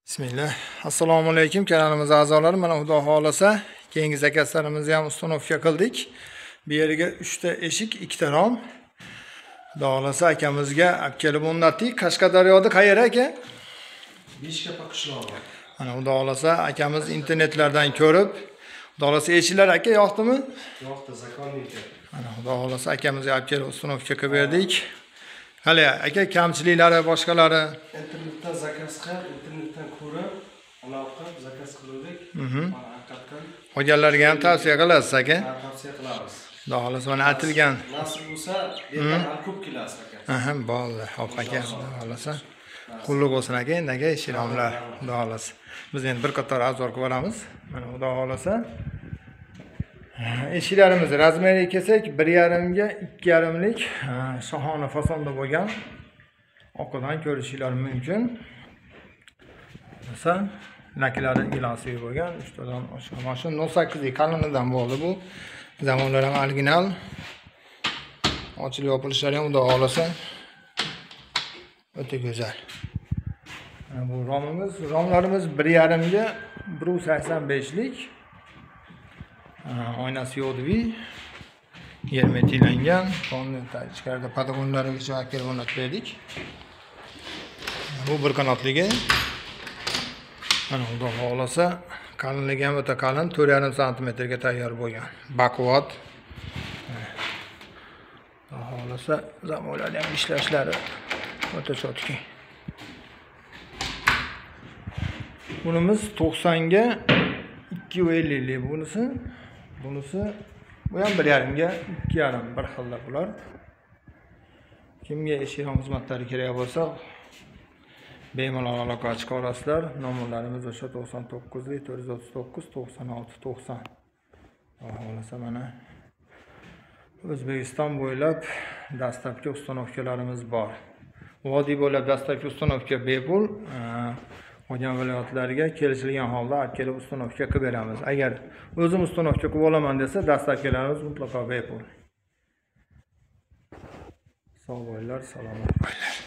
Bismillah. Assalomu alaykum kanalimiz a'zolari. Mana Xudo xolasa, keyingi zakazlarimizni ham ustunovka qildik. Bu yerga 3 ta eshik, 2 ta rom. Xudo xolasa akamizga olib kelib o'rnatdik. Qashqadaryoda qayeri aka? Beshkapa qishlog'i. Mana Xudo xolasa akamiz internetlardan ko'rib, Xudo xolasa eshiklar aka yoqdimi? Yoqdi, zakonniki. Mana Xudo xolasa akamizga olib kelib ustunovka qilib berdik. Hali aka kamchiliklari boshqalari Internetdan zakaz qilib, internetdan ko'rib, aloqa zakaz qildik. Mana haqiqatan qolganlarga ham tavsiya qilasiz aka. tavsiya qilamiz. Xudo xolasa mana aytilgan. Nasib bo'lsa, yerdan ham ko'p kelasiz aka. Aha, bo'ldi. Xo'p aka, Xudo xolasa. Qulluq bo'lsin aka, endi shiromlar, Xudo xolasa. Biz endi bir qator azor qilib olamiz. Mana Xudo xolasa. Eshiklarimiz razmeriga kelsak, 1,5 ga 2,5 lik shohona fasonda bo'lgan. Orqadan ko'rishingiz mumkin. Masalan, naklari gilosi bo'lgan, 3 tadan oshgan mashina 08 qalinidan bo'ldi bu. Zamonlar ham original. Ochilib yopilishlari ham Xudo xolasa o'ta go'zal. Bu romlarimiz 1,5 ga 1,85 lik. Oynasi yo'qdi. Yerma tiylangan. Ichkarida padagonlariga joy o'rnatib berdik. Bu bir qanotligi. Mana Xudo xolasa, qalinligi ham o'ta qalin, 4,5 sm ga tayyor bo'lgan. Baquvvat. Xudo xolasa, zamonlar ham ishlashlari o'ta chotki. Bunimiz 90 ga 2,50 lik bunisi. Bu ham 1,5 ga 2,5 bir xilda bular. Kimga eshik xizmatlari kerak bo'lsa, bemalol aloqa chiqarasizlar. Nomerlarimiz o'sha 99 439 96 90. Xohlasa mana O'zbekiston bo'ylab dastlabki ustunovkalarimiz bor. Vodiy bo'ylab dastlabki ustunovka bepul. Qolgan viloyatlarga kelishilgan holda olib kelib ustunovka qilib beramiz. Agar o'zim ustunovka qilib olaman desa, dastlabkilarimiz mutlaqo bepul. Sog' bo'linglar, salomat bo'linglar.